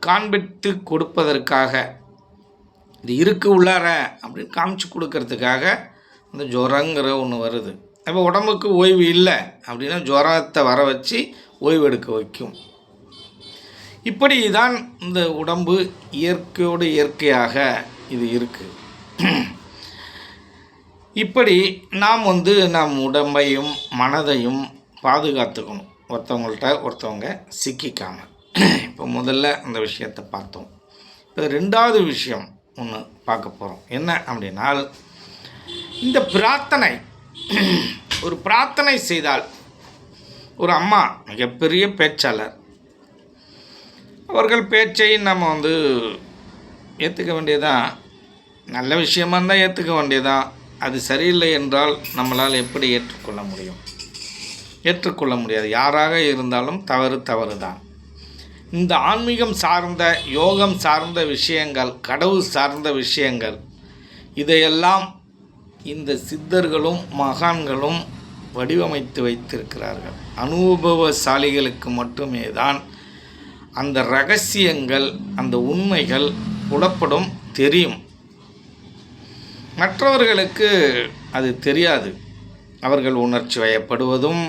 காண்பித்து கொடுப்பதற்காக, இது இருக்குது உள்ளார அப்படின்னு காமிச்சு கொடுக்கறதுக்காக இந்த ஜுரங்கிற ஒன்று வருது. அப்போ உடம்புக்கு ஓய்வு இல்லை அப்படின்னா ஜுரத்தை வர வச்சு ஓய்வு எடுக்க வைக்கும். இப்படி தான் இந்த உடம்பு இயற்கையோடு இயற்கையாக இது இருக்குது. இப்படி நாம் நம் உடம்பையும் மனதையும் பாதுகாத்துக்கணும், ஒருத்தவங்க சிக்கிக்காமல். இப்போ முதல்ல அந்த விஷயத்தை பார்த்தோம். இப்போ 2வது விஷயம் ஒன்று பார்க்க போகிறோம். என்ன அப்படின்னால், இந்த பிரார்த்தனை, ஒரு பிரார்த்தனை செய்தால், ஒரு அம்மா மிகப்பெரிய பேச்சாளர், அவர்கள் பேச்சை நம்ம ஏற்றுக்க வேண்டியதான். நல்ல விஷயமா இருந்தால் ஏற்றுக்க வேண்டியதான். அது சரியில்லை என்றால் நம்மளால் எப்படி ஏற்றுக்கொள்ள முடியும்? ஏற்றுக்கொள்ள முடியாது. யாராக இருந்தாலும் தவறு தான். இந்த ஆன்மீகம் சார்ந்த, யோகம் சார்ந்த விஷயங்கள், கடவுள் சார்ந்த விஷயங்கள், இதையெல்லாம் இந்த சித்தர்களும் மகான்களும் வடிவமைத்து வைத்திருக்கிறார்கள். அனுபவசாலிகளுக்கு மட்டுமே தான் அந்த ரகசியங்கள், அந்த உண்மைகள் புலப்படும், தெரியும். மற்றவர்களுக்கு அது தெரியாது. அவர்கள் உணர்ச்சி வயப்படுவதும்,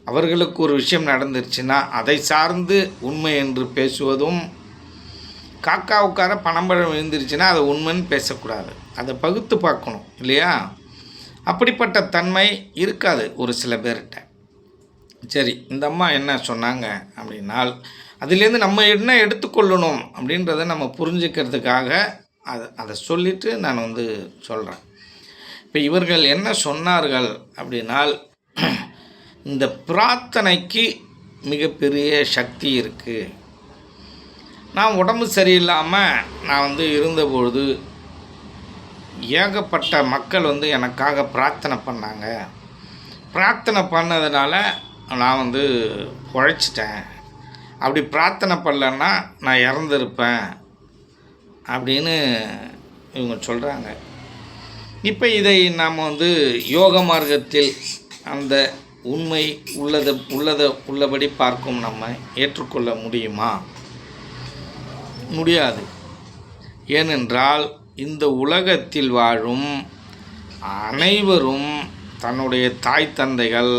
அவர்களுக்கு ஒரு விஷயம் நடந்துருச்சுன்னா அதை சார்ந்து உண்மை என்று பேசுவதும், காக்காவுக்கார பனம்பழம் விழுந்துருச்சுன்னா அதை உண்மைன்னு பேசக்கூடாது, அதை பகுத்து பார்க்கணும் இல்லையா? அப்படிப்பட்ட தன்மை இருக்காது ஒரு சில பேர்கிட்ட. சரி, இந்த அம்மா என்ன சொன்னாங்க அப்படின்னால், அதுலேருந்து நம்ம என்ன எடுத்துக்கொள்ளணும் அப்படின்றத நம்ம புரிஞ்சுக்கிறதுக்காக அதை சொல்லிவிட்டு நான் சொல்கிறேன். இப்போ இவர்கள் என்ன சொன்னார்கள் அப்படின்னால், இந்த பிரார்த்தனைக்கு மிகப்பெரிய சக்தி இருக்குது. நான் உடம்பு சரியில்லாமல் நான் இருந்தபொழுது ஏகப்பட்ட மக்கள் எனக்காக பிரார்த்தனை பண்ணாங்க. பிரார்த்தனை பண்ணதுனால நான் பொழைச்சிட்டேன். அப்படி பிரார்த்தனை பண்ணலன்னா நான் இறந்துருப்பேன் அப்படின்னு இவங்க சொல்கிறாங்க. இப்போ இதை நாம் யோக மார்க்கத்தில் அந்த உண்மை உள்ளபடி பார்க்கும் நம்ம ஏற்றுக்கொள்ள முடியுமா? முடியாது. ஏனென்றால் இந்த உலகத்தில் வாழும் அனைவரும் தன்னுடைய தாய் தந்தைகள்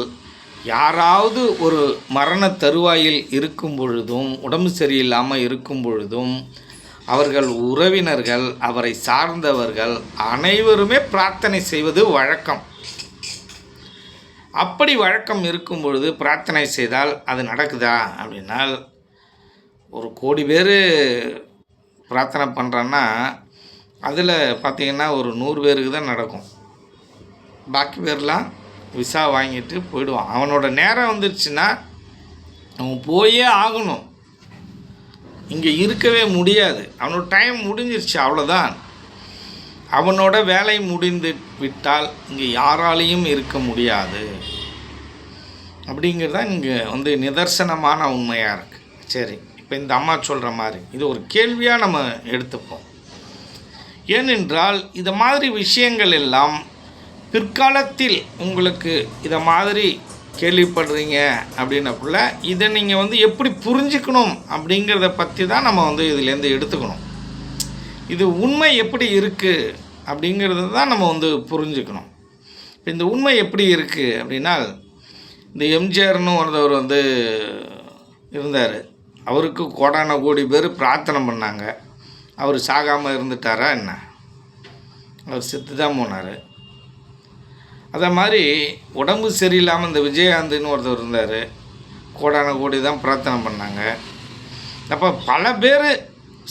யாராவது ஒரு மரண தருவாயில் இருக்கும் பொழுதும், உடம்பு சரியில்லாமல் இருக்கும் பொழுதும், அவர்கள் உறவினர்கள், அவரை சார்ந்தவர்கள் அனைவருமே பிரார்த்தனை செய்வது வழக்கம். அப்படி வழக்கம் இருக்கும் பொழுது பிரார்த்தனை செய்தால் அது நடக்குதா அப்படின்னால், ஒரு கோடி பேர் பிரார்த்தனை பண்ணுறான்னா அதில் பார்த்திங்கன்னா ஒரு 100 பேருக்கு தான் நடக்கும். பாக்கி பேர்லாம் விசா வாங்கிட்டு போயிடுவான். அவனோட நேரம் வந்துடுச்சுன்னா அவன் போயே ஆகணும், இங்கே இருக்கவே முடியாது. அவனோட டைம் முடிஞ்சிருச்சு, அவ்வளோதான். அவனோட வேலை முடிந்து விட்டால் இங்கே யாராலையும் இருக்க முடியாது அப்படிங்கிறது தான் இங்கே நிதர்சனமான உண்மையாக இருக்குது. சரி, இப்போ இந்த அம்மா சொல்கிற மாதிரி இது ஒரு கேள்வியாக நம்ம எடுத்துப்போம். ஏனென்றால் இதை மாதிரி விஷயங்கள் எல்லாம் பிற்காலத்தில் உங்களுக்கு இதை மாதிரி கேள்விப்படுறீங்க அப்படின்னக்குள்ள இதை நீங்கள் எப்படி புரிஞ்சுக்கணும் அப்படிங்கிறத பற்றி தான் நம்ம இதுலேருந்து எடுத்துக்கணும். இது உண்மை எப்படி இருக்குது அப்படிங்கிறது தான் நம்ம புரிஞ்சுக்கணும். இப்போ இந்த உண்மை எப்படி இருக்குது அப்படின்னா, இந்த எம்ஜிஆர்னு ஒருத்தவர் இருந்தார். அவருக்கு கோடான கோடி பேர் பிரார்த்தனை பண்ணாங்க. அவர் சாகாமல் இருந்துட்டாரா என்ன? அவர் செத்து தான் போனார். அதே மாதிரி உடம்பு சரியில்லாமல் இந்த விஜயகாந்த்னு ஒருத்தர் இருந்தார். கோடான கோடி தான் பிரார்த்தனை பண்ணாங்க. அப்போ பல பேர்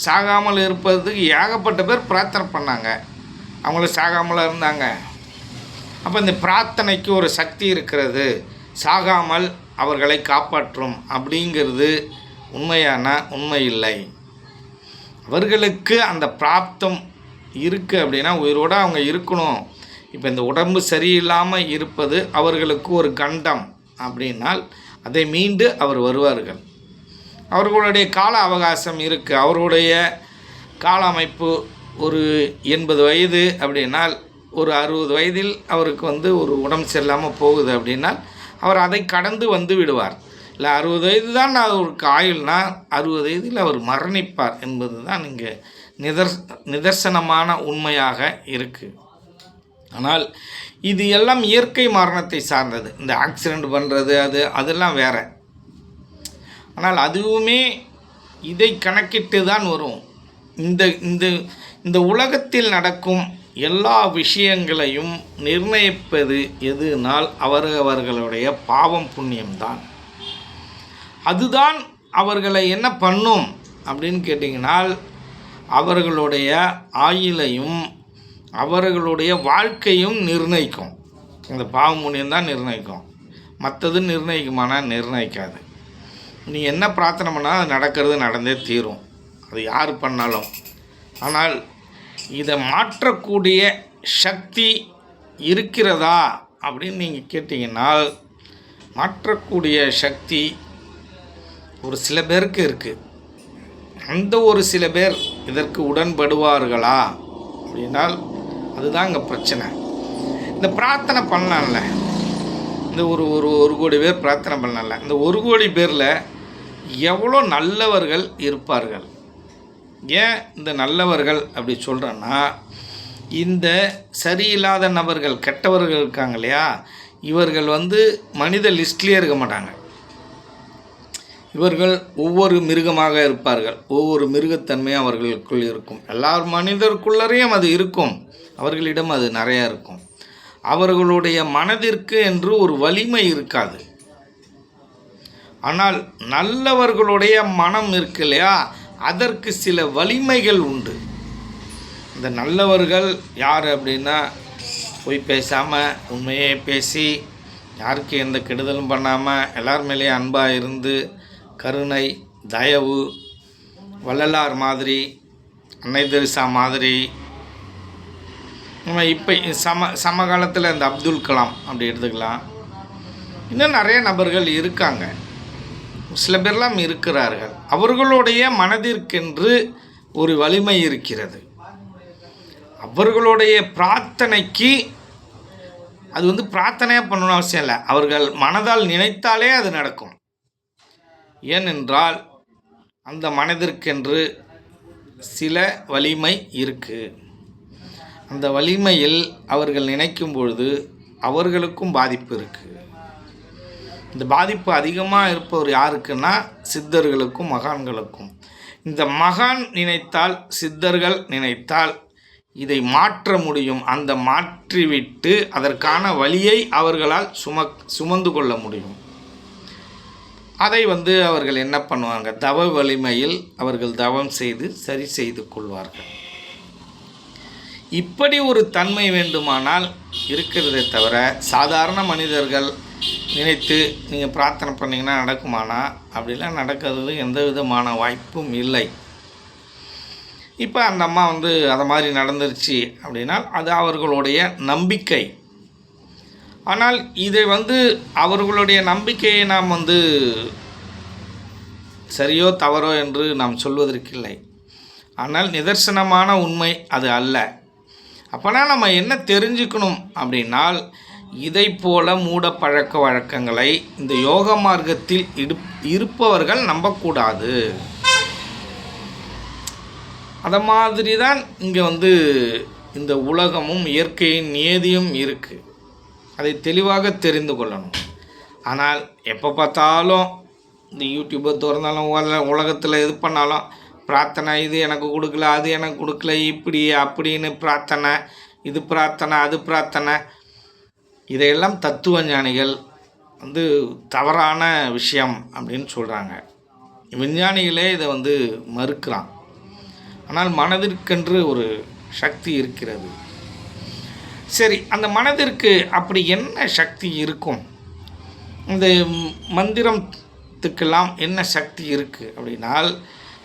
சாகாமல் இருப்பதுக்கு ஏகப்பட்ட பேர் பிரார்த்தனை பண்ணாங்க. அவங்கள சாகாமலாக இருந்தாங்க. அப்போ இந்த பிரார்த்தனைக்கு ஒரு சக்தி இருக்கிறது, சாகாமல் அவர்களை காப்பாற்றும் அப்படிங்கிறது உண்மை இல்லை. அவர்களுக்கு அந்த பிராப்தம் இருக்குது அப்படின்னா உயிரோடு அவங்க இருக்கணும். இப்போ இந்த உடம்பு சரியில்லாமல் இருப்பது அவர்களுக்கு ஒரு கண்டம் அப்படின்னால் அதை மீண்டு அவர் வருவார்கள். அவர்களுடைய கால அவகாசம் இருக்குது. அவர்களுடைய கால அமைப்பு ஒரு 80 வயது அப்படின்னால் ஒரு 60 வயதில் அவருக்கு ஒரு உடம்பு சரியில்லாமல் போகுது அப்படின்னால் அவர் அதை கடந்து வந்து விடுவார். இல்லை 60 வயது தான் அவருக்கு ஆயுள்னா 60 வயதில் அவர் மரணிப்பார் என்பது தான் இங்கே நிதர்சனமான உண்மையாக இருக்குது. ஆனால் இது எல்லாம் இயற்கை மரணத்தை சார்ந்தது. இந்த ஆக்சிடெண்ட் பண்ணுறது அதெல்லாம் வேறு. ஆனால் அதுவுமே இதை கணக்கிட்டு தான் வரும். இந்த இந்த இந்த உலகத்தில் நடக்கும் எல்லா விஷயங்களையும் நிர்ணயிப்பது எதுனால் அவர்களுடைய பாவம் புண்ணியம்தான். அதுதான் அவர்களை என்ன பண்ணும் அப்படின்னு கேட்டிங்கனால், அவர்களுடைய ஆயுளையும் அவர்களுடைய வாழ்க்கையும் நிர்ணயிக்கும். இந்த பாவம் புண்ணியம் தான் நிர்ணயிக்கும். மற்றது நிர்ணயிக்காது. நீ என்ன பிரார்த்தனை பண்ணால் அது நடந்தே தீரும், அது யார் பண்ணாலும். ஆனால் இதை மாற்றக்கூடிய சக்தி இருக்கிறதா அப்படின்னு நீங்கள் கேட்டிங்கன்னால், மாற்றக்கூடிய சக்தி ஒரு சில பேருக்கு இருக்குது. அந்த ஒரு சில பேர் இதற்கு உடன்படுவார்களா அப்படின்னால் அதுதான் இங்கே பிரச்சனை. இந்த பிரார்த்தனை பண்ணலாம்ல, இந்த ஒரு கோடி பேர் பிரார்த்தனை பண்ணல, இந்த 1 கோடி பேரில் எவ்வளோ நல்லவர்கள் இருப்பார்கள். ஏன் இந்த நல்லவர்கள் அப்படி சொல்கிறேன்னா, இந்த சரியில்லாத நபர்கள், கெட்டவர்கள் இருக்காங்க இல்லையா, இவர்கள் மனித லிஸ்ட்லேயே இருக்க மாட்டாங்க. இவர்கள் ஒவ்வொரு மிருகமாக இருப்பார்கள். ஒவ்வொரு மிருகத்தன்மையும் அவர்களுக்குள் இருக்கும். எல்லார் மனிதருக்குள்ளரையும் அது இருக்கும். அவர்களிடம் அது நிறையா இருக்கும். அவர்களுடைய மனதிற்கு என்று ஒரு வலிமை இருக்காது. ஆனால் நல்லவர்களுடைய மனம் இருக்கு இல்லையா, அதற்கு சில வலிமைகள் உண்டு. இந்த நல்லவர்கள் யார் அப்படின்னா, போய் பேசாமல் உண்மையே பேசி யாருக்கு எந்த கெடுதலும் பண்ணாமல் எல்லார் மேலேயும் அன்பாக இருந்து கருணை, தயவு, வள்ளலார் மாதிரி, அன்னை தெரசா மாதிரி, நம்ம இப்போ சமகாலத்தில் இந்த அப்துல் கலாம் அப்படி எடுத்துக்கலாம். இன்னும் நிறைய நபர்கள் இருக்காங்க, சில பேர்லாம் இருக்கிறார்கள். அவர்களுடைய மனதிற்கென்று ஒரு வலிமை இருக்கிறது. அவர்களுடைய பிரார்த்தனைக்கு அது பிரார்த்தனையாக பண்ணணும்னு அவசியம் இல்லை. அவர்கள் மனதால் நினைத்தாலே அது நடக்கும். ஏனென்றால் அந்த மனதிற்கென்று சில வலிமை இருக்குது. அந்த வலிமையில் அவர்கள் நினைக்கும் பொழுது அவர்களுக்கும் பாதிப்பு இருக்குது. இந்த பாதிப்பு அதிகமாக இருப்பவர் யாருக்குன்னா சித்தர்களுக்கும் மகான்களுக்கும். இந்த மகான் நினைத்தால், சித்தர்கள் நினைத்தால் இதை மாற்ற முடியும். அந்த மாற்றிவிட்டு அதற்கான வழியை அவர்களால் சுமந்து கொள்ள முடியும். அதை அவர்கள் என்ன பண்ணுவாங்க, தவ வலிமையில் அவர்கள் தவம் செய்து சரி செய்து கொள்வார்கள். இப்படி ஒரு தன்மை வேண்டுமானால் இருக்கிறதே தவிர சாதாரண மனிதர்கள் நினைத்து நீங்கள் பிரார்த்தனை பண்ணிங்கன்னா நடக்குமானா? அப்படிலாம் நடக்கிறது எந்த விதமான வாய்ப்பும் இல்லை. இப்போ அந்த அம்மா அதை மாதிரி நடந்துருச்சு அப்படின்னா அது அவர்களுடைய நம்பிக்கை. ஆனால் இதை அவர்களுடைய நம்பிக்கையை நாம் சரியோ தவறோ என்று நாம் சொல்வதற்கில்லை. ஆனால் நிதர்சனமான உண்மை அது அல்ல. அப்போனா நம்ம என்ன தெரிஞ்சுக்கணும் அப்படின்னால், இதை போல மூட பழக்க வழக்கங்களை இந்த யோக மார்க்கத்தில் இருப்பவர்கள் நம்பக்கூடாது. அதை மாதிரி தான் இங்கே இந்த உலகமும் இயற்கையின் நியதியும் இருக்குது. அதை தெளிவாக தெரிந்து கொள்ளணும். ஆனால் எப்போ பார்த்தாலும் இந்த யூடியூப்பை திறந்தாலும் உலகத்தில் எது பண்ணாலும் பிரார்த்தனை, இது எனக்கு கொடுக்கல, அது எனக்கு கொடுக்கல, இப்படி அப்படின்னு பிரார்த்தனை, இது பிரார்த்தனை, அது பிரார்த்தனை. இதையெல்லாம் தத்துவ ஞானிகள் தவறான விஷயம் அப்படின்னு சொல்கிறாங்க. விஞ்ஞானிகளே இதை மறுக்கிறான். ஆனால் மனதிற்கென்று ஒரு சக்தி இருக்கிறது. சரி, அந்த மனதிற்கு அப்படி என்ன சக்தி இருக்கும்? இந்த மந்திரத்துக்கெல்லாம் என்ன சக்தி இருக்குது அப்படின்னால்,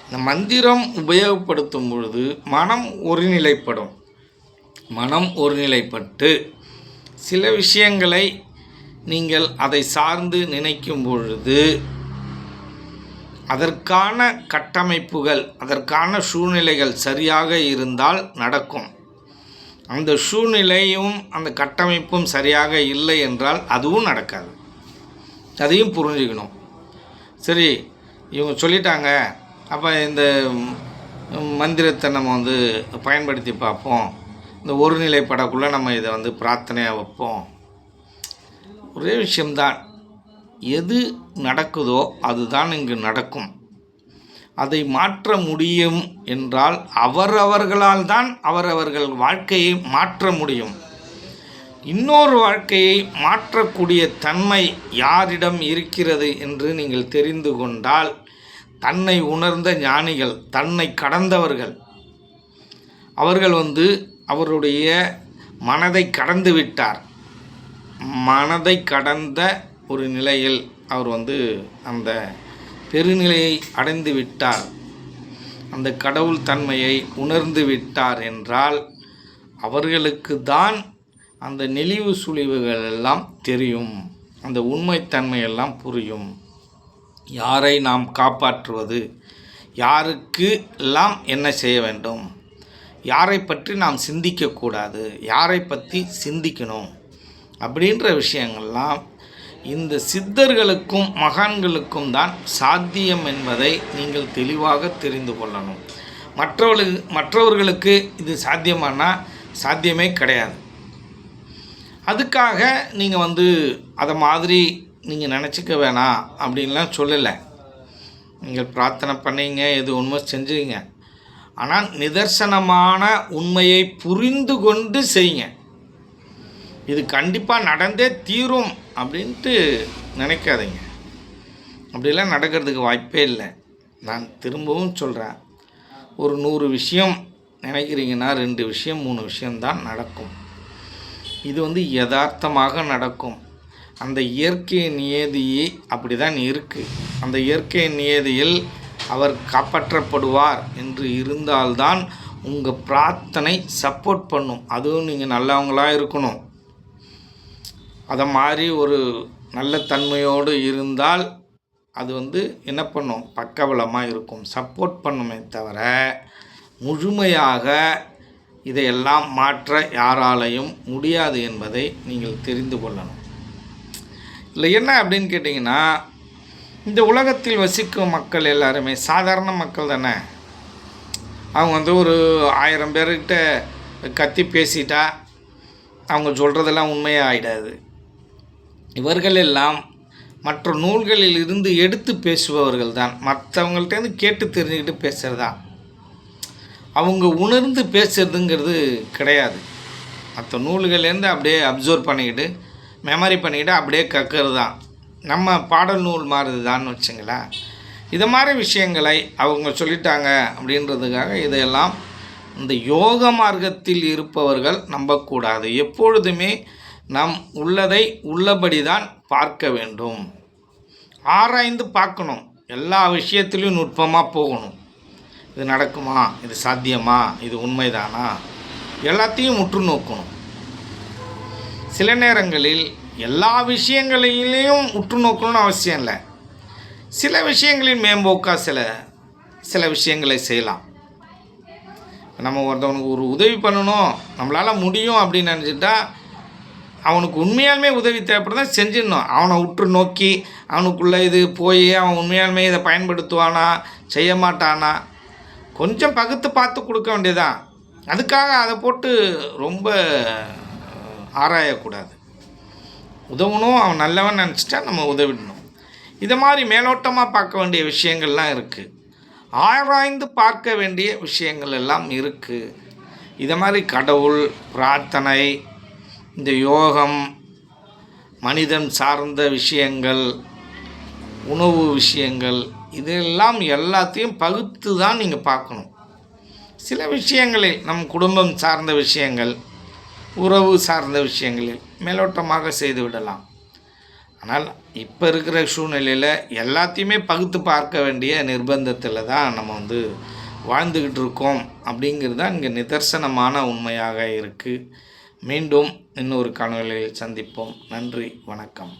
இந்த மந்திரம் உபயோகப்படுத்தும் பொழுது மனம் ஒருநிலைப்படும். மனம் ஒருநிலைப்பட்டு சில விஷயங்களை நீங்கள் அதை சார்ந்து நினைக்கும் பொழுது அதற்கான கட்டமைப்புகள், அதற்கான சூழ்நிலைகள் சரியாக இருந்தால் நடக்கும். அந்த சூழ்நிலையும் அந்த கட்டமைப்பும் சரியாக இல்லை என்றால் அதுவும் நடக்காது. அதையும் புரிஞ்சுக்கணும். சரி, இவங்க சொல்லிட்டாங்க, அப்போ இந்த மந்திரத்தை நம்ம பயன்படுத்தி பார்ப்போம், இந்த ஒருநிலைப்படக்குள்ளே நம்ம இதை பிரார்த்தனையாக வைப்போம். ஒரே விஷயம்தான், எது நடக்குதோ அதுதான் இங்கு நடக்கும். அதை மாற்ற முடியும் என்றால் அவரவர்களால் தான் அவரவர்கள் வாழ்க்கையை மாற்ற முடியும். இன்னொரு வாழ்க்கையை மாற்றக்கூடிய தன்மை யாரிடம் இருக்கிறது என்று நீங்கள் தெரிந்து கொண்டால், தன்னை உணர்ந்த ஞானிகள், தன்னை கடந்தவர்கள், அவர்கள் அவருடைய மனதை கடந்து விட்டார். மனதை கடந்த ஒரு நிலையில் அவர் அந்த பெருநிலையை அடைந்து விட்டார், அந்த கடவுள் தன்மையை உணர்ந்து விட்டார் என்றால் அவர்களுக்கு தான் அந்த நெளிவு சுழிவுகள் எல்லாம் தெரியும், அந்த உண்மைத்தன்மையெல்லாம் புரியும். யாரை நாம் காப்பாற்றுவது, யாருக்கு எல்லாம் என்ன செய்ய வேண்டும், யாரை பற்றி நாம் சிந்திக்கக்கூடாது, யாரை பற்றி சிந்திக்கணும் அப்படின்ற விஷயங்கள்லாம் இந்த சித்தர்களுக்கும் மகான்களுக்கும் தான் சாத்தியம் என்பதை நீங்கள் தெளிவாக தெரிந்து கொள்ளணும். மற்றவர்களுக்கு இது சாத்தியமானால் சாத்தியமே கிடையாது. அதுக்காக நீங்கள் அதை மாதிரி நீங்கள் நினச்சிக்க வேணாம் அப்படின்லாம் சொல்லலை. நீங்கள் பிரார்த்தனை பண்ணீங்க, எது உண்மை செஞ்சுங்க. ஆனால் நிதர்சனமான உண்மையை புரிந்து கொண்டு செய்யுங்க. இது கண்டிப்பாக நடந்தே தீரும் அப்படின்ட்டு நினைக்காதீங்க. அப்படிலாம் நடக்கிறதுக்கு வாய்ப்பே இல்லை. நான் திரும்பவும் சொல்கிறேன், ஒரு 100 விஷயம் நினைக்கிறீங்கன்னா 2 விஷயம் 3 விஷயம்தான் நடக்கும். இது யதார்த்தமாக நடக்கும். அந்த இயற்கை நியதியே அப்படி தான் இருக்குது. அந்த இயற்கை நியதியில் அவர் காப்பாற்றப்படுவார் என்று இருந்தால்தான் உங்கள் பிரார்த்தனை சப்போர்ட் பண்ணும். அதுவும் நீங்கள் நல்லவங்களாக இருக்கணும். அதை மாதிரி ஒரு நல்ல தன்மையோடு இருந்தால் அது என்ன பண்ணும், பக்கபலமாக இருக்கும், சப்போர்ட் பண்ணுமே தவிர முழுமையாக இதையெல்லாம் மாற்ற யாராலையும் முடியாது என்பதை நீங்கள் தெரிந்து கொள்ளணும். இல்லை என்ன அப்படின்னு கேட்டிங்கன்னா, இந்த உலகத்தில் வசிக்கும் மக்கள் எல்லாருமே சாதாரண மக்கள் தானே. அவங்க ஒரு 1000 பேர்கிட்ட கத்தி பேசிட்டா அவங்க சொல்கிறதெல்லாம் உண்மையாக ஆகிடாது. இவர்கள் எல்லாம் மற்ற நூல்களில் இருந்து எடுத்து பேசுபவர்கள் தான். மற்றவங்கள்ட்டேருந்து கேட்டு தெரிஞ்சுக்கிட்டு பேசுகிறதா, அவங்க உணர்ந்து பேசுறதுங்கிறது கிடையாது. மற்ற நூல்கள்லேருந்து அப்படியே அப்சர்வ் பண்ணிக்கிட்டு மெமரி பண்ணிக்கிட்டு அப்படியே கற்கிறது தான். நம்ம பாடல் நூல் மாறுது தான் வச்சுங்களேன். இது மாதிரி விஷயங்களை அவங்க சொல்லிட்டாங்க அப்படின்றதுக்காக இதையெல்லாம் இந்த யோக மார்க்கத்தில் இருப்பவர்கள் நம்பக்கூடாது. எப்பொழுதுமே நாம் உள்ளதை உள்ளபடி தான் பார்க்க வேண்டும். ஆராய்ந்து பார்க்கணும். எல்லா விஷயத்துலையும் நுட்பமாக போகணும். இது நடக்குமா, இது சாத்தியமா, இது உண்மைதானா, எல்லாத்தையும் உற்று நோக்கணும். சில நேரங்களில் எல்லா விஷயங்களையும் உற்று நோக்கணும்னு அவசியம் இல்லை. சில விஷயங்களில் மேம்போக்காக சில விஷயங்களை செய்யலாம். நம்ம ஒருத்தவனுக்கு ஒரு உதவி பண்ணணும், நம்மளால் முடியும் அப்படின்னு நினச்சிட்டா அவனுக்கு உண்மையாலுமே உதவி தேவைப்படுறதா செஞ்சிடணும். அவனை உற்று நோக்கி அவனுக்குள்ளே இது போய் அவன் உண்மையாலுமே இதை பயன்படுத்துவானா செய்ய மாட்டானா கொஞ்சம் பகுத்து பார்த்து கொடுக்க வேண்டியதான். அதுக்காக அதை போட்டு ரொம்ப ஆராயக்கூடாது. உதவணும், அவன் நல்லவன் நினச்சிட்டா நம்ம உதவிடணும். இதை மாதிரி மேலோட்டமாக பார்க்க வேண்டிய விஷயங்கள்லாம் இருக்குது. ஆராய்ந்து பார்க்க வேண்டிய விஷயங்கள் எல்லாம் இருக்குது. இதை மாதிரி கடவுள், பிரார்த்தனை, இந்த யோகம், மனிதன் சார்ந்த விஷயங்கள், உணவு விஷயங்கள், இதெல்லாம் எல்லாத்தையும் பகுத்து தான் நீங்கள் பார்க்கணும். சில விஷயங்களில் நம் குடும்பம் சார்ந்த விஷயங்கள், உறவு சார்ந்த விஷயங்களில் மேலோட்டமாக செய்து விடலாம். ஆனால் இப்போ இருக்கிற சூழ்நிலையில் எல்லாத்தையுமே பகுத்து பார்க்க வேண்டிய நிர்பந்தத்தில் தான் நம்ம வாழ்ந்துக்கிட்டு இருக்கோம். அப்படிங்கிறது தான் இங்கே நிதர்சனமான உண்மையாக இருக்குது. மீண்டும் இன்னொரு காணொளியில் சந்திப்போம். நன்றி, வணக்கம்.